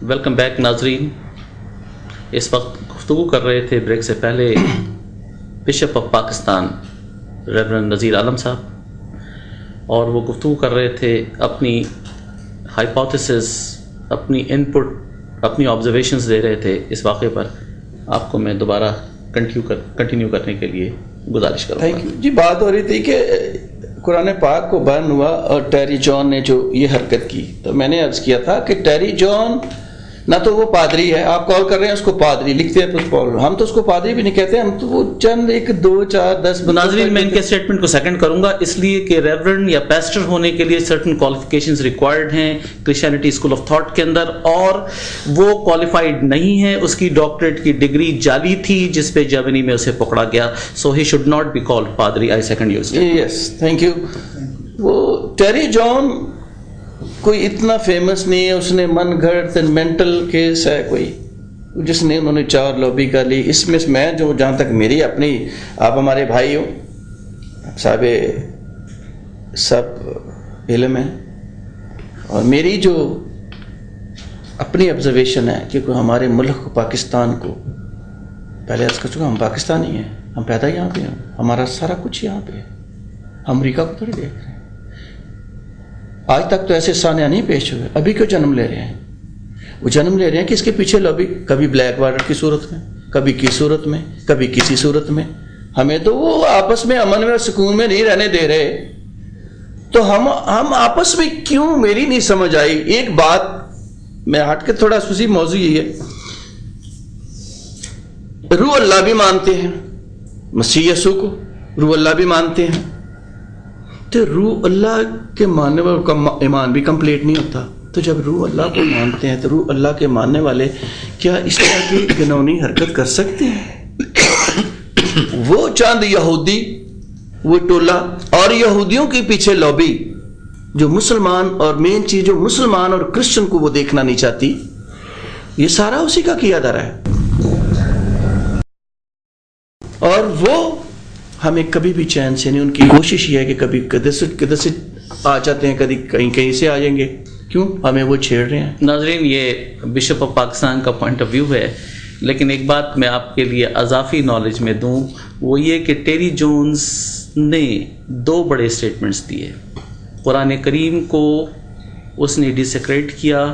Welcome back ناظرین. اس وقت گفتگو کر رہے تھے بریک سے پہلے bishop of Pakistan reverend Nazir Alam صاحب, اور وہ گفتگو کر رہے تھے اپنی ہائپوتھیسس, اپنی ان پٹ, اپنی آبزرویشنز دے رہے تھے اس واقعے پر. آپ کو میں دوبارہ کنٹینیو کرنے کے لیے گزارش کروں گا. تھینک یو جی. بات ہو رہی تھی کہ قرآن پاک کو برن ہوا اور ٹیری جان نے جو یہ حرکت کی, تو میں نے عرض کیا تھا کہ ٹیری جان نہ تو وہ پادری ہے, آپ کال کر رہے ہیں اس کو پادری لکھتے ہیں, تو ہم تو اس کو پادری بھی نہیں کہتے, ہم تو وہ چند 1 2 4 10. ناظرین میں ان کے اسٹیٹمنٹ کو سیکنڈ کروں گا, اس لیے کہ ریورنڈ یا پیسٹر ہونے کے لیے سرٹن کوالیفیکیشنز ریکوائرڈ ہیں کرسچینٹی اسکول آف تھاٹ کے اندر, اور وہ کوالیفائڈ نہیں ہے. اس کی ڈاکٹریٹ کی ڈگری جعلی تھی جس پہ جرمنی میں اسے پکڑا گیا, so he should not be called پادری. I second you. Yes thank you. وہ ٹیری جان کوئی اتنا فیمس نہیں ہے, اس نے من گھڑت مینٹل کیس ہے کوئی جس نے انہوں نے 4 لابی کر لی. اس میں میں جو جہاں تک میری اپنی, آپ ہمارے بھائی ہو, صاحب سب علم ہے, اور میری جو اپنی آبزرویشن ہے کہ ہمارے ملک کو, پاکستان کو, پہلے عرض کر چکا ہم پاکستانی ہیں, ہم پیدا یہاں پہ ہیں, ہمارا سارا کچھ یہاں پہ ہے, ہم امریکہ کو تھوڑی دیکھ رہے ہیں. آج تک تو ایسے سانحہ نہیں پیش ہوئے, ابھی کیوں جنم لے رہے ہیں؟ وہ جنم لے رہے ہیں کہ اس کے پیچھے لابی, کبھی بلیک وارڈر کی صورت میں, کبھی کس صورت میں, کبھی کسی صورت میں. ہمیں تو وہ آپس میں امن میں اور سکون میں نہیں رہنے دے رہے, تو ہم آپس میں کیوں, میری نہیں سمجھ آئی. ایک بات میں ہٹ کے تھوڑا سی موضوع یہ ہے, روح اللہ بھی مانتے ہیں, مسیح یسوع کو روح اللہ بھی مانتے ہیں, تو روح اللہ کے ماننے والوں کا ایمان بھی کمپلیٹ نہیں ہوتا. تو جب روح اللہ کو مانتے ہیں تو روح اللہ کے ماننے والے کیا اس طرح کی گنونی حرکت کر سکتے ہیں؟ وہ چاند یہودی, وہ ٹولہ اور یہودیوں کے پیچھے لابی جو مسلمان, اور مین چیز جو مسلمان اور کرسچن کو وہ دیکھنا نہیں چاہتی, یہ سارا اسی کا کیا جا رہا ہے. اور وہ ہمیں کبھی بھی چین سے نہیں, ان کی کوشش یہ ہے کہ کبھی کدھر سے آ جاتے ہیں, کبھی کہیں سے آ جائیں گے, کیوں ہمیں وہ چھیڑ رہے ہیں. ناظرین یہ بشپ آف پاکستان کا پوائنٹ آف ویو ہے, لیکن ایک بات میں آپ کے لیے اضافی نالج میں دوں, وہ یہ کہ ٹیری جونز نے 2 بڑے اسٹیٹمنٹس دیے. قرآن کریم کو اس نے ڈیسیکریٹ کیا,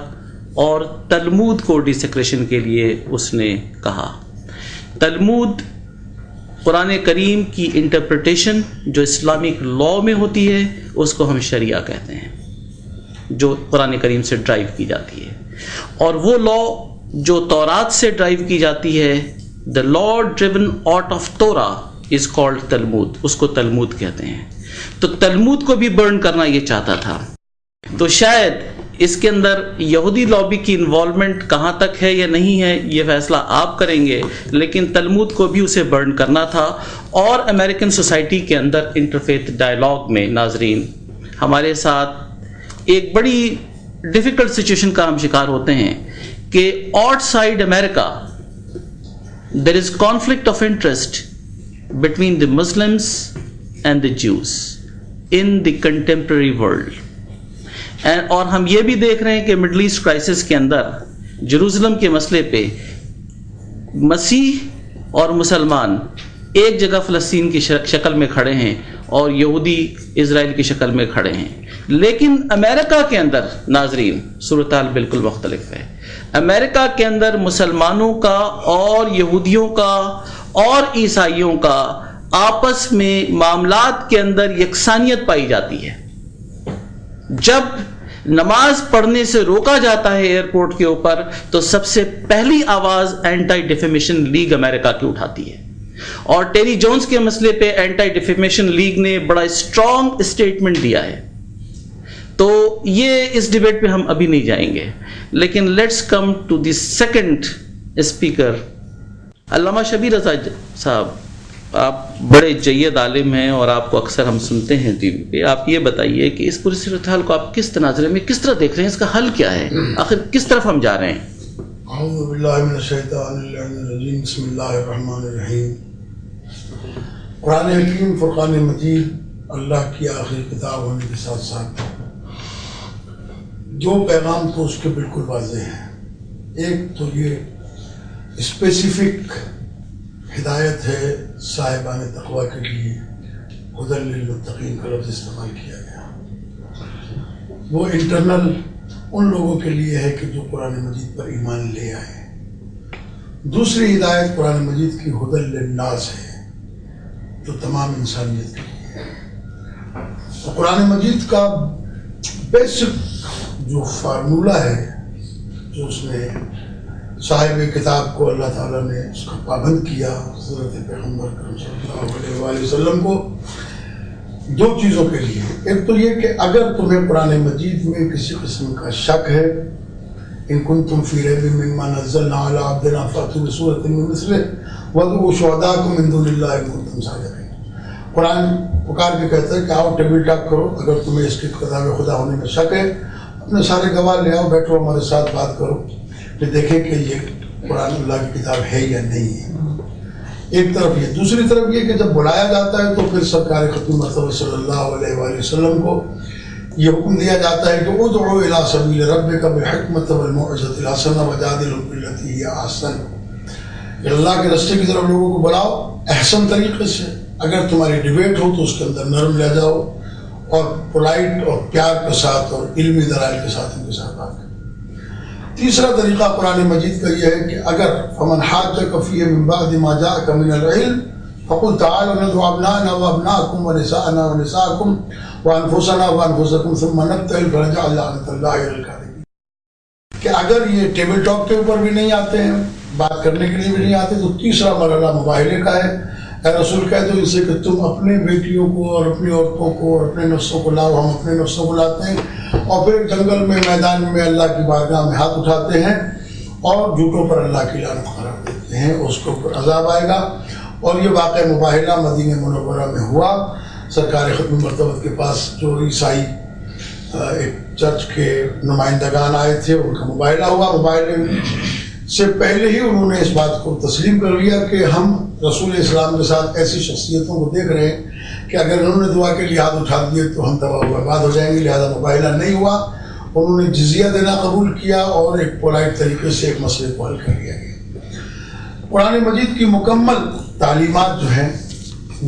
اور تلمود کو ڈیسیکریشن کے لیے اس نے کہا. تلمود قرآن کریم کی انٹرپریٹیشن جو اسلامک لا میں ہوتی ہے اس کو ہم شریعہ کہتے ہیں, جو قرآن کریم سے ڈرائیو کی جاتی ہے. اور وہ لا جو تورات سے ڈرائیو کی جاتی ہے, the law derived out of Torah is called Talmud, اس کو تلمود کہتے ہیں. تو تلمود کو بھی برن کرنا یہ چاہتا تھا. تو شاید اس کے اندر یہودی لابی کی انوالومنٹ کہاں تک ہے یا نہیں ہے یہ فیصلہ آپ کریں گے, لیکن تلمود کو بھی اسے برن کرنا تھا. اور امریکن سوسائٹی کے اندر انٹرفیتھ ڈائلاگ میں ناظرین ہمارے ساتھ ایک بڑی ڈیفیکلٹ سچویشن کا ہم شکار ہوتے ہیں کہ outside America there is conflict of interest between the Muslims and the Jews in the contemporary world. اور ہم یہ بھی دیکھ رہے ہیں کہ مڈل ایسٹ کرائسس کے اندر جروزلم کے مسئلے پہ مسیح اور مسلمان ایک جگہ فلسطین کی شکل میں کھڑے ہیں اور یہودی اسرائیل کی شکل میں کھڑے ہیں. لیکن امریکہ کے اندر ناظرین صورتحال بالکل مختلف ہے. امریکہ کے اندر مسلمانوں کا اور یہودیوں کا اور عیسائیوں کا آپس میں معاملات کے اندر یکسانیت پائی جاتی ہے. جب نماز پڑھنے سے روکا جاتا ہے ایئرپورٹ کے اوپر تو سب سے پہلی آواز اینٹی ڈیفیمیشن لیگ امریکہ کی اٹھاتی ہے, اور ٹیری جونز کے مسئلے پہ اینٹی ڈیفیمیشن لیگ نے بڑا اسٹرانگ اسٹیٹمنٹ دیا ہے. تو یہ اس ڈیبیٹ پہ ہم ابھی نہیں جائیں گے, لیکن let's come to the second speaker. علامہ شبیر رضا صاحب, آپ بڑے جید عالم ہیں اور آپ کو اکثر ہم سنتے ہیں ٹی وی پہ. آپ یہ بتائیے کہ اس پوری صورتحال کو آپ کس تناظر میں کس طرح دیکھ رہے ہیں, اس کا حل کیا ہے, آخر کس طرف ہم جا رہے ہیں؟ اعوذ باللہ من الشیطان الرجیم, بسم اللہ الرحمن الرحیم. قرآن حکیم فرقان مجید اللہ کی آخری کتاب ہونے کے ساتھ ساتھ جو پیغام تو اس کے بالکل واضح ہیں. ایک تو یہ اسپیسیفک ہدایت ہے صاحبان تقویٰ کے لیے، ہدی للمتقین کا لفظ استعمال کیا گیا، وہ انٹرنل ان لوگوں کے لیے ہے کہ جو قرآن مجید پر ایمان لے آئے۔ دوسری ہدایت قرآن مجید کی ہدی للناس ہے، جو تمام انسانیت کے لیے ہے۔ تو قرآن مجید کا بیسک جو فارمولہ ہے، جو اس نے صاحب کتاب کو اللہ تعالیٰ نے اس کا پابند کیا، حضرت پیغمبر کرم صلی اللہ علیہ وآلہ وسلم کو، دو چیزوں کے لیے۔ ایک تو یہ کہ اگر تمہیں قرآن مجید میں کسی قسم کا شک ہے، ان کنتم فی ریب مما نزلنا علی عبدنا فأتوا بسورۃ من مثلہ وادعوا شہداءکم من دون اللہ ان کنتم صادقین۔ قرآن پکار کے کہتا ہے کہ آؤ ٹیبل ٹاک کرو، اگر تمہیں اس کی کتاب خدا ہونے میں شک ہے اپنے سارے گواہ لے آؤ، بیٹھو ہمارے ساتھ بات کرو کہ دیکھیں کہ یہ قرآن اللہ کی کتاب ہے یا نہیں ہے۔ ایک طرف یہ، دوسری طرف یہ کہ جب بلایا جاتا ہے تو پھر سرکار ختم مرتبہ صلی اللہ علیہ وآلہ وسلم کو یہ حکم دیا جاتا ہے کہ ادعو الی سبیل ربک بالحکمۃ والموعظۃ الحسنہ وجادلھم بالتی ہی احسن، کہ اللہ کے راستے کی طرف لوگوں کو بلاؤ احسن طریقے سے، اگر تمہاری ڈیبیٹ ہو تو اس کے اندر نرم لے جاؤ اور پولائٹ اور پیار کے ساتھ اور علمی دلائل کے ساتھ ان کے ساتھ بات کرو۔ تیسرا طریقہ قرآن مجید کا یہ ہے کہ اگر فمن حاجک فیہ من بعد ما جاءک من العلم فقل تعالوا ندعو ابناءنا وابناءکم ونساءنا ونساءکم وانفسنا وانفسکم ثم نبتہل فنجعل لعنۃ اللہ علی الکاذبین، کہ اگر یہ ٹیبل ٹاک کے اوپر بھی نہیں آتے ہیں، بات کرنے کے لیے بھی نہیں آتے، تو تیسرا مرحلہ مباہلے کا ہے۔ اے رسول کہہ دو ان سے کہ تم اپنے بیٹیوں کو اور اپنی عورتوں کو اور اپنے نفسوں کو لاؤ، ہم اپنے نفسوں کو لاتے ہیں، اور پھر جنگل میں میدان میں اللہ کی بارگاہ میں ہاتھ اٹھاتے ہیں اور جھوٹوں پر اللہ کی لعنت قرار دیتے ہیں، اس کے اوپر عذاب آئے گا۔ اور یہ واقعہ مباہلہ مدینہ منورہ میں ہوا۔ سرکار ختم مرتبہ کے پاس جو عیسائی ایک چرچ کے نمائندگان آئے تھے، ان کا مباہلہ ہوا۔ مباہلے سے پہلے ہی انہوں نے اس بات کو تسلیم کر لیا کہ ہم رسول اسلام کے ساتھ ایسی شخصیتوں کو دیکھ رہے ہیں کہ اگر انہوں نے دعا کے لیے ہاتھ اٹھا دیے تو ہم تباہ و برباد ہو جائیں گے، لہذا مباہلہ نہیں ہوا۔ انہوں نے جزیہ دینا قبول کیا اور ایک پولائٹ طریقے سے ایک مسئلے کو حل کر لیا گیا۔ قرآن مجید کی مکمل تعلیمات جو ہیں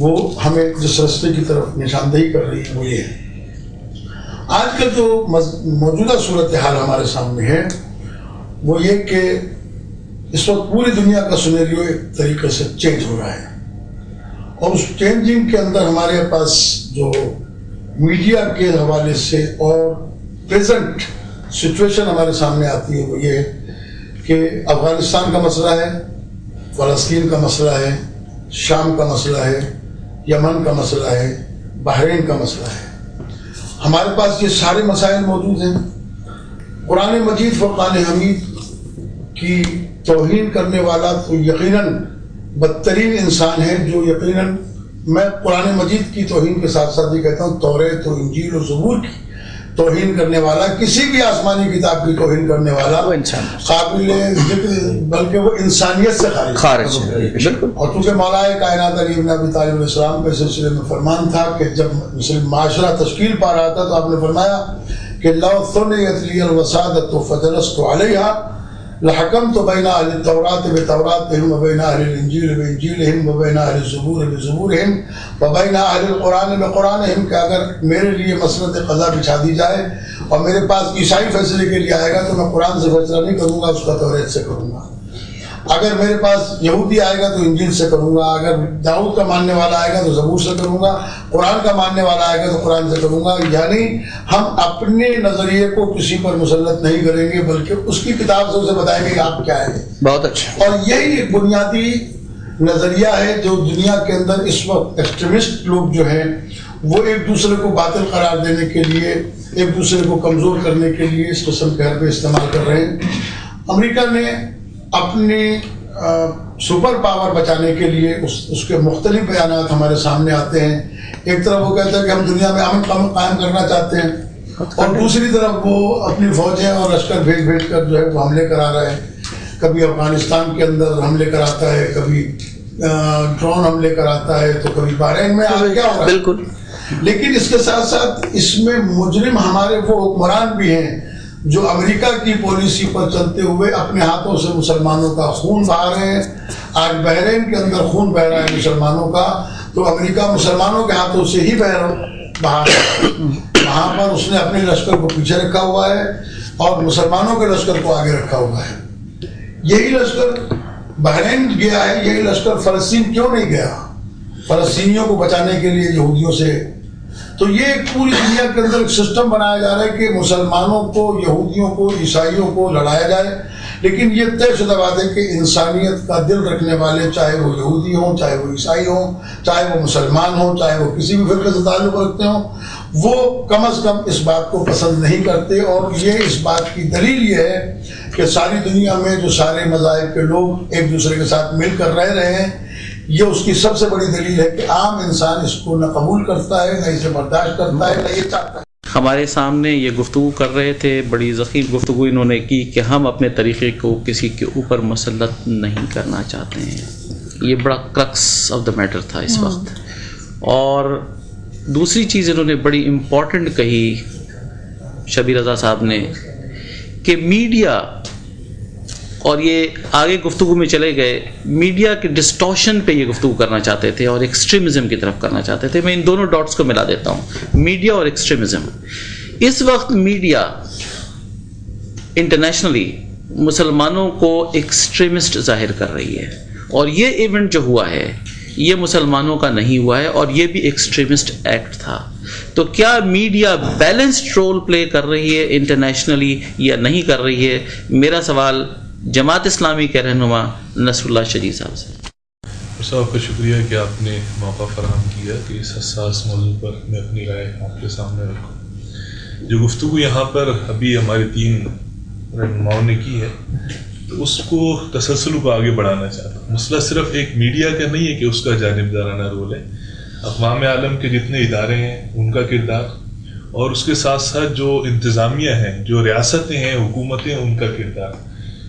وہ ہمیں جس راستے کی طرف نشاندہی کر رہی ہے وہ یہ ہے۔ آج کا جو موجودہ صورتحال ہمارے سامنے ہے وہ یہ کہ اس وقت پوری دنیا کا سینیریو ایک طریقے سے چینج ہو رہا ہے، اور اس چینجنگ کے اندر ہمارے پاس جو میڈیا کے حوالے سے اور پریزنٹ سچویشن ہمارے سامنے آتی ہے وہ یہ ہے کہ افغانستان کا مسئلہ ہے، فلسطین کا مسئلہ ہے، شام کا مسئلہ ہے، یمن کا مسئلہ ہے، بحرین کا مسئلہ ہے۔ ہمارے پاس یہ سارے مسائل موجود ہیں۔ قرآن مجید فرقان حمید کی توہین کرنے والا تو یقیناً بدترین انسان ہے، جو یقیناً، میں قرآن مجید کی توہین کے ساتھ ساتھ یہ کہتا ہوں توریت و انجیل و زبور کی توہین کرنے والا، کسی بھی آسمانی کتاب کی توہین کرنے والا قابل ذکر، بلکہ وہ انسانیت سے خارج ہے۔ اور چونکہ مولا کائنات علی بن ابی طالب علیہ السلام کے سلسلے میں فرمان تھا کہ جب مسلم معاشرہ تشکیل پا رہا تھا تو آپ نے فرمایا کہ لو ثنیت لی الوسادۃ فجلست علیہا لحکمت بین اہل التوراۃ بتوراتہم وبین اہل الانجیل بانجیلہم وبین اہل الزبور بزبورہم وبین اہل القرآن بقرآنہم، کہ اگر میرے لیے مسند قضا بچھا دی جائے اور میرے پاس عیسائی فیصلے کے لیے آئے گا تو میں قرآن سے فیصلہ نہیں کروں گا، اس کا توریت سے کروں گا۔ اگر میرے پاس یہودی آئے گا تو انجیل سے کروں گا، اگر داؤد کا ماننے والا آئے گا تو زبور سے کروں گا، قرآن کا ماننے والا آئے گا تو قرآن سے کروں گا۔ یعنی ہم اپنے نظریے کو کسی پر مسلط نہیں کریں گے، بلکہ اس کی کتاب سے اسے بتائیں گے کہ آپ کیا ہے۔ بہت اچھا۔ اور یہی ایک بنیادی نظریہ ہے جو دنیا کے اندر اس وقت ایکسٹریمسٹ لوگ جو ہیں وہ ایک دوسرے کو باطل قرار دینے کے لیے، ایک دوسرے کو کمزور کرنے کے لیے اس قسم کے حربے استعمال کر رہے ہیں۔ امریکہ نے اپنی سپر پاور بچانے کے لیے اس کے مختلف بیانات ہمارے سامنے آتے ہیں۔ ایک طرف وہ کہتا ہے کہ ہم دنیا میں امن قائم کرنا چاہتے ہیں، اور دوسری طرف وہ اپنی فوجیں اور لشکر بھیج کر جو ہے وہ حملے کرا رہا ہے۔ کبھی افغانستان کے اندر حملے کراتا ہے، کبھی ڈرون حملے کراتا ہے، تو کبھی بحرین میں کیا ہو رہا ہے۔ بالکل۔ لیکن اس کے ساتھ ساتھ اس میں مجرم ہمارے وہ حکمران بھی ہیں جو امریکہ کی پالیسی پر چلتے ہوئے اپنے ہاتھوں سے مسلمانوں کا خون بہا رہے ہیں. آج بحرین کے اندر خون بہ رہا ہے مسلمانوں کا، تو امریکہ مسلمانوں کے ہاتھوں سے ہی بہا رہا ہے. وہاں پر اس نے اپنے لشکر کو پیچھے رکھا ہوا ہے اور مسلمانوں کے لشکر کو آگے رکھا ہوا ہے. یہی لشکر بحرین گیا ہے، یہی لشکر فلسطین کیوں نہیں گیا؟ فلسطینیوں کو بچانے کے لیے یہودیوں سے. تو یہ ایک پوری دنیا کے اندر ایک سسٹم بنایا جا رہا ہے کہ مسلمانوں کو، یہودیوں کو، عیسائیوں کو لڑایا جائے. لیکن یہ طے شدہ بات ہے کہ انسانیت کا دل رکھنے والے، چاہے وہ یہودی ہوں، چاہے وہ عیسائی ہوں، چاہے وہ مسلمان ہوں، چاہے وہ کسی بھی فرقے سے تعلق رکھتے ہوں، وہ کم از کم اس بات کو پسند نہیں کرتے. اور یہ اس بات کی دلیل یہ ہے کہ ساری دنیا میں جو سارے مذاہب کے لوگ ایک دوسرے کے ساتھ مل کر رہ رہے ہیں، یہ اس کی سب سے بڑی دلیل ہے کہ عام انسان اس کو نہ قبول کرتا ہے، نہ اسے برداشت کرتا ہے، نہ یہ چاہتا ہے. ہمارے سامنے یہ گفتگو کر رہے تھے، بڑی ضخیم گفتگو انہوں نے کی کہ ہم اپنے طریقے کو کسی کے اوپر مسلط نہیں کرنا چاہتے ہیں. یہ بڑا کرکس آف دا میٹر تھا اس وقت. اور دوسری چیز انہوں نے بڑی امپورٹنٹ کہی شبیر رضا صاحب نے کہ میڈیا، اور یہ آگے گفتگو میں چلے گئے، میڈیا کے ڈسٹورشن پہ یہ گفتگو کرنا چاہتے تھے اور ایکسٹریمزم کی طرف کرنا چاہتے تھے. میں ان دونوں ڈاٹس کو ملا دیتا ہوں، میڈیا اور ایکسٹریمزم. اس وقت میڈیا انٹرنیشنلی مسلمانوں کو ایکسٹریمسٹ ظاہر کر رہی ہے، اور یہ ایونٹ جو ہوا ہے یہ مسلمانوں کا نہیں ہوا ہے، اور یہ بھی ایکسٹریمسٹ ایکٹ تھا. تو کیا میڈیا بیلنسڈ رول پلے کر رہی ہے انٹرنیشنلی یا نہیں کر رہی ہے؟ میرا سوال جماعت اسلامی کے رہنما نصر اللہ شریف صاحب سے. صاحب کا شکریہ کہ آپ نے موقع فراہم کیا کہ اس حساس موضوع پر میں اپنی رائے آپ کے سامنے رکھوں. جو گفتگو یہاں پر ابھی ہمارے 3 رہنماؤں نے کی ہے، تو اس کو تسلسل کو آگے بڑھانا چاہتا ہوں. مسئلہ صرف ایک میڈیا کا نہیں ہے کہ اس کا جانبدارانہ رول ہے. اقوام عالم کے جتنے ادارے ہیں ان کا کردار، اور اس کے ساتھ ساتھ جو انتظامیہ ہیں، جو ریاستیں ہیں، حکومتیں، ان کا کردار.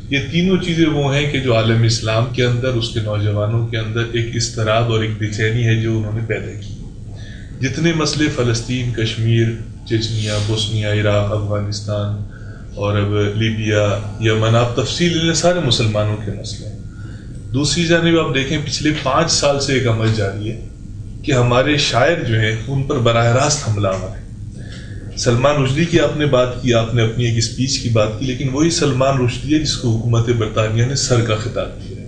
یہ تینوں چیزیں وہ ہیں کہ جو عالم اسلام کے اندر، اس کے نوجوانوں کے اندر ایک اضطراب اور ایک بے چینی ہے جو انہوں نے پیدا کی. جتنے مسئلے فلسطین، کشمیر، چچنیا، بوسنیا، عراق، افغانستان اور اب لیبیا، یمن، آپ تفصیل لیں، سارے مسلمانوں کے مسئلے ہیں. دوسری جانب آپ دیکھیں پچھلے 5 سال سے ایک عمل جاری ہے کہ ہمارے شاعر جو ہیں ان پر براہ راست حملہ آور ہے. سلمان رشدی کی آپ نے بات کی، آپ نے اپنی ایک اسپیچ کی بات کی، لیکن وہی سلمان رشدی ہے جس کو حکومت برطانیہ نے سر کا خطاب کیا ہے.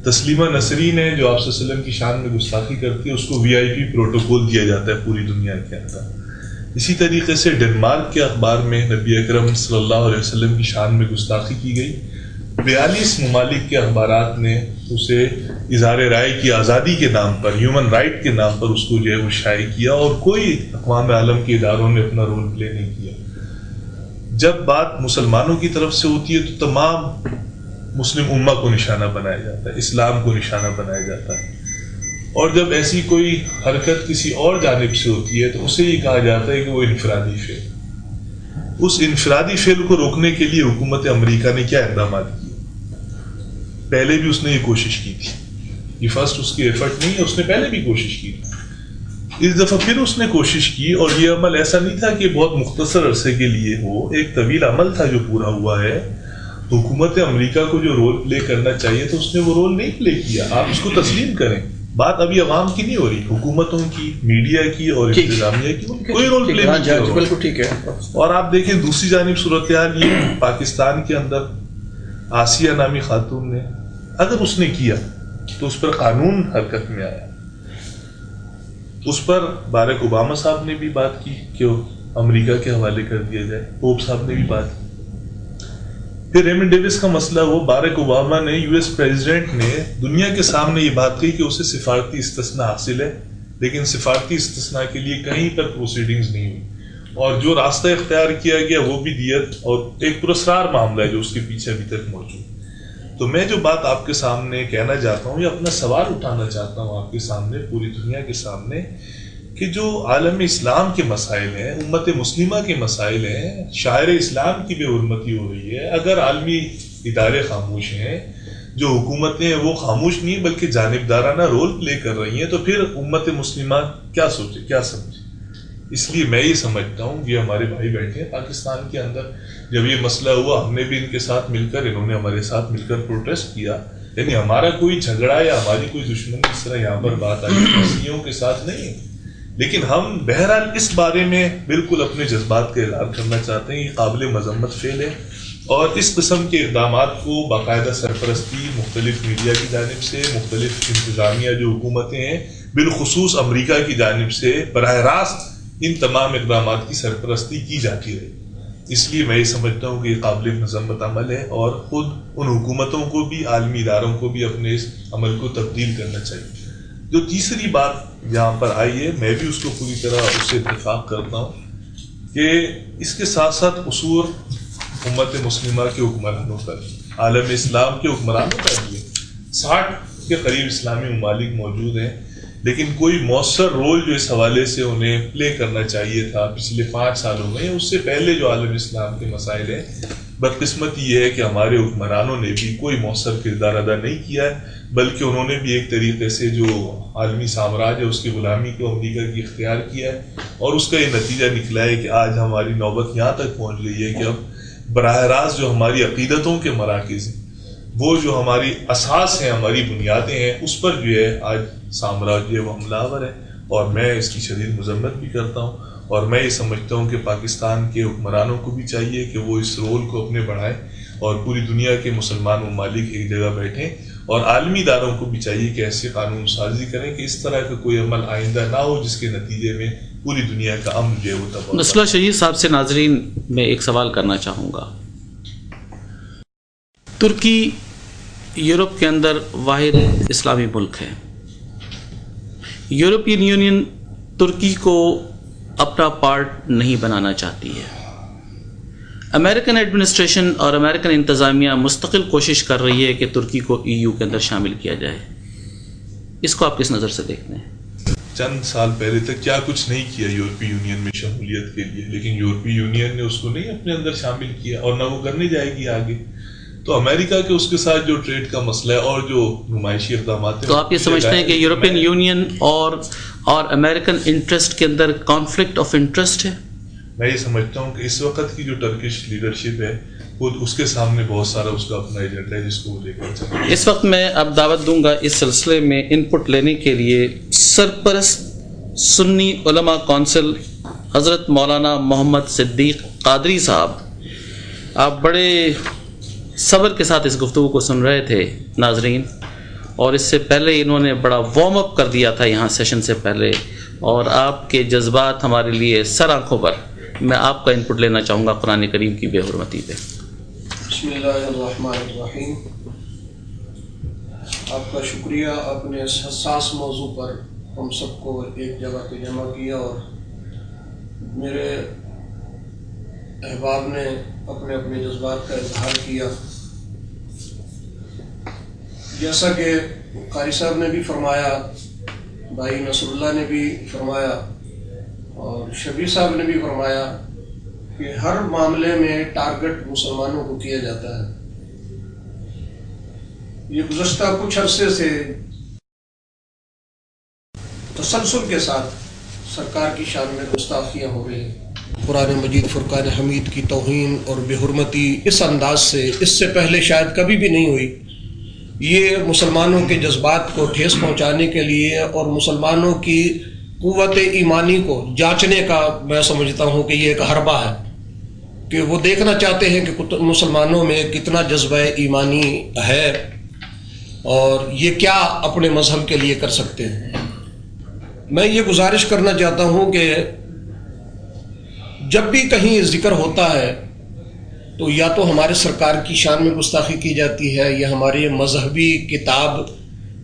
تسلیمہ نسرین ہے جو آپ صلی اللہ علیہ وسلم کی شان میں گستاخی کرتی ہے، اس کو VIP پروٹوکول دیا جاتا ہے پوری دنیا کے اندر. اسی طریقے سے ڈنمارک کے اخبار میں نبی اکرم صلی اللہ علیہ وسلم کی شان میں گستاخی کی گئی. 42 ممالک کے اخبارات نے اسے اظہار رائے کی آزادی کے نام پر، ہیومن رائٹ کے نام پر اس کو جو ہے وہ شائع کیا، اور کوئی اقوام عالم کے اداروں نے اپنا رول پلے نہیں کیا. جب بات مسلمانوں کی طرف سے ہوتی ہے تو تمام مسلم امہ کو نشانہ بنایا جاتا ہے، اسلام کو نشانہ بنایا جاتا ہے. اور جب ایسی کوئی حرکت کسی اور جانب سے ہوتی ہے تو اسے یہ کہا جاتا ہے کہ وہ انفرادی فعل. اس انفرادی فعل کو روکنے کے لیے حکومت امریکہ نے کیا اقدامات کیے؟ پہلے بھی اس نے یہ کوشش کی تھی، یہ فرسٹ اس کی ایفرٹ نہیں ہے، اس نے پہلے بھی کوشش کی تھی. اس دفعہ پھر اس نے کوشش کی، اور یہ عمل ایسا نہیں تھا کہ بہت مختصر عرصے کے لیے ہو، ایک طویل عمل تھا جو پورا ہوا ہے. حکومت امریکہ کو جو رول پلے کرنا چاہیے تو اس نے وہ رول نہیں پلے کیا. آپ اس کو تسلیم کریں. بات ابھی عوام کی نہیں ہو رہی، حکومتوں کی، میڈیا کی اور انتظامیہ کی کوئی رول پلے نہیں کیا. بالکل ٹھیک ہے. اور آپ دیکھیں دوسری جانب صورتحال یہ پاکستان کے اندر آسیہ نامی خاتون نے، اگر اس نے کیا تو اس پر قانون حرکت میں آیا. اس پر باراک اوباما صاحب نے بھی بات کی کہ امریکہ کے حوالے کر دیا جائے، پوپ صاحب نے بھی بات کی. پھر ریمن ڈیوس کا مسئلہ وہ باراک اوباما نے، US پریزیڈنٹ نے دنیا کے سامنے یہ بات کہی کہ اسے سفارتی استثناء حاصل ہے، لیکن سفارتی استثناء کے لیے کہیں پر پروسیڈنگز نہیں ہوئی، اور جو راستہ اختیار کیا گیا وہ بھی دیت اور ایک پراسرار معاملہ ہے جو اس کے پیچھے ابھی تک موجود. تو میں جو بات آپ کے سامنے کہنا چاہتا ہوں یا اپنا سوال اٹھانا چاہتا ہوں آپ کے سامنے، پوری دنیا کے سامنے، کہ جو عالم اسلام کے مسائل ہیں، امت مسلمہ کے مسائل ہیں، شاعر اسلام کی بے حرمتی ہو رہی ہے، اگر عالمی ادارے خاموش ہیں، جو حکومتیں ہیں وہ خاموش نہیں بلکہ جانبدارانہ رول پلے کر رہی ہیں، تو پھر امت مسلمہ کیا سوچے، کیا سمجھے؟ اس لیے میں یہ سمجھتا ہوں یہ ہمارے بھائی بیٹھے ہیں پاکستان کے اندر، جب یہ مسئلہ ہوا ہم نے بھی ان کے ساتھ مل کر، انہوں نے ہمارے ساتھ مل کر پروٹیسٹ کیا، یعنی ہمارا کوئی جھگڑا یا ہماری کوئی دشمنی اس طرح یہاں پر بات آئی مسیحیوں کے ساتھ نہیں ہے، لیکن ہم بہرحال اس بارے میں بالکل اپنے جذبات کا اظہار کرنا چاہتے ہیں. یہ قابل مذمت فعل ہے، اور اس قسم کے اقدامات کو باقاعدہ سرپرستی مختلف میڈیا کی جانب سے، مختلف انتظامیہ جو حکومتیں ہیں بالخصوص امریکہ کی جانب سے براہ راست ان تمام اقدامات کی سرپرستی کی جاتی رہی. اس لیے میں یہ سمجھتا ہوں کہ یہ قابل مذمت عمل ہے، اور خود ان حکومتوں کو بھی، عالمی اداروں کو بھی اپنے اس عمل کو تبدیل کرنا چاہیے. جو تیسری بات یہاں پر آئی ہے، میں بھی اس کو پوری طرح اس سے اتفاق کرتا ہوں کہ اس کے ساتھ ساتھ قصور امت مسلمہ کے حکمرانوں پر، عالم اسلام کے حکمرانوں پر بھی. 60 کے قریب اسلامی ممالک موجود ہیں، لیکن کوئی مؤثر رول جو اس حوالے سے انہیں پلے کرنا چاہیے تھا پچھلے 5 سالوں میں، اس سے پہلے جو عالم اسلام کے مسائل ہیں، بدقسمتی یہ ہے کہ ہمارے حکمرانوں نے بھی کوئی مؤثر کردار ادا نہیں کیا ہے، بلکہ انہوں نے بھی ایک طریقے سے جو عالمی سامراج ہے اس کی غلامی کو امریکہ کی اختیار کیا ہے، اور اس کا یہ نتیجہ نکلا ہے کہ آج ہماری نوبت یہاں تک پہنچ گئی ہے کہ اب براہ راست جو ہماری عقیدتوں کے مراکز ہیں، وہ جو ہماری اساس ہیں، ہماری بنیادیں ہیں، اس پر جو ہے آج سامراج جو ہے وہ حملہ آور ہے. اور میں اس کی شدید مذمت بھی کرتا ہوں، اور میں یہ سمجھتا ہوں کہ پاکستان کے حکمرانوں کو بھی چاہیے کہ وہ اس رول کو اپنے بڑھائیں، اور پوری دنیا کے مسلمان ممالک ایک جگہ بیٹھیں، اور عالمی اداروں کو بھی چاہیے کہ ایسی قانون سازی کریں کہ اس طرح کا کوئی عمل آئندہ نہ ہو جس کے نتیجے میں پوری دنیا کا امن جو ہے وہ تباہ. نصراللہ شہید صاحب سے ناظرین میں ایک سوال کرنا چاہوں گا. ترکی یورپ کے اندر واحد اسلامی ملک ہے. یورپین یونین ترکی کو اپنا پارٹ نہیں بنانا چاہتی ہے. امریکن ایڈمنسٹریشن اور امریکن انتظامیہ مستقل کوشش کر رہی ہے کہ ترکی کو EU کے اندر شامل کیا جائے. اس کو آپ کس نظر سے دیکھتے ہیں؟ چند سال پہلے تک کیا کچھ نہیں کیا یورپی یونین میں شمولیت کے لیے، لیکن یورپی یونین نے اس کو نہیں اپنے اندر شامل کیا، اور نہ وہ کرنے جائے گی آگے. تو امریکہ کے اس کے ساتھ جو ٹریڈ کا مسئلہ ہے اور جو نمائشی اقدامات ہیں، تو آپ یہ سمجھتے ہیں کہ یورپین یونین اور امریکن انٹرسٹ کے اندر کانفلکٹ آف انٹرسٹ ہے؟ میں یہ سمجھتا ہوں کہ اس وقت کی جو ٹرکش لیڈرشپ ہے خود اس کے سامنے بہت سارا اس کا اپنا ایجنڈا ہے جس کو وہ لے کر چلے. اس وقت میں اب دعوت دوں گا اس سلسلے میں ان پٹ لینے کے لیے سرپرست سنی علماء کونسل حضرت مولانا محمد صدیق قادری صاحب. آپ بڑے صبر کے ساتھ اس گفتگو کو سن رہے تھے ناظرین، اور اس سے پہلے انہوں نے بڑا وارم اپ کر دیا تھا یہاں سیشن سے پہلے، اور آپ کے جذبات ہمارے لیے سر آنکھوں پر. میں آپ کا ان پٹ لینا چاہوں گا قرآن کریم کی بے حرمتی پہ. بسم اللہ الرحمن الرحیم. آپ کا شکریہ، اپنے اس حساس موضوع پر ہم سب کو ایک جگہ پہ جمع کیا، اور میرے احباب نے اپنے اپنے جذبات کا اظہار کیا. جیسا کہ قاری صاحب نے بھی فرمایا، بھائی نصر اللہ نے بھی فرمایا، اور شبیر صاحب نے بھی فرمایا کہ ہر معاملے میں ٹارگٹ مسلمانوں کو کیا جاتا ہے. یہ گزشتہ کچھ عرصے سے تسلسل کے ساتھ سرکار کی شان میں گستاخیاں ہو رہی ہیں. قرآن مجید فرقان حمید کی توہین اور بے حرمتی اس انداز سے اس سے پہلے شاید کبھی بھی نہیں ہوئی. یہ مسلمانوں کے جذبات کو ٹھیس پہنچانے کے لیے اور مسلمانوں کی قوت ایمانی کو جانچنے کا میں سمجھتا ہوں کہ یہ ایک حربہ ہے، کہ وہ دیکھنا چاہتے ہیں کہ مسلمانوں میں کتنا جذبہ ایمانی ہے اور یہ کیا اپنے مذہب کے لیے کر سکتے ہیں. میں یہ گزارش کرنا چاہتا ہوں کہ جب بھی کہیں ذکر ہوتا ہے تو یا تو ہمارے سرکار کی شان میں گستاخی کی جاتی ہے، یا ہمارے مذہبی کتاب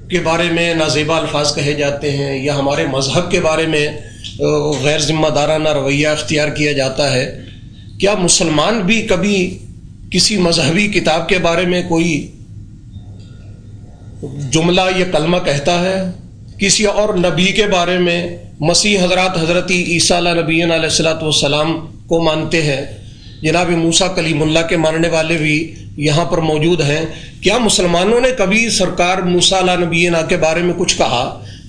کے بارے میں نازیبا الفاظ کہے جاتے ہیں، یا ہمارے مذہب کے بارے میں غیر ذمہ دارانہ رویہ اختیار کیا جاتا ہے. کیا مسلمان بھی کبھی کسی مذہبی کتاب کے بارے میں کوئی جملہ یا کلمہ کہتا ہے؟ کسی اور نبی کے بارے میں، مسیح حضرت عیسیٰ علیہ نبینا علیہ الصلوۃ والسلام کو مانتے ہیں، جناب موسیٰ کلیم اللہ کے ماننے والے بھی یہاں پر موجود ہیں. کیا مسلمانوں نے کبھی سرکار موسیٰ علیہ نبینا کے بارے میں کچھ کہا؟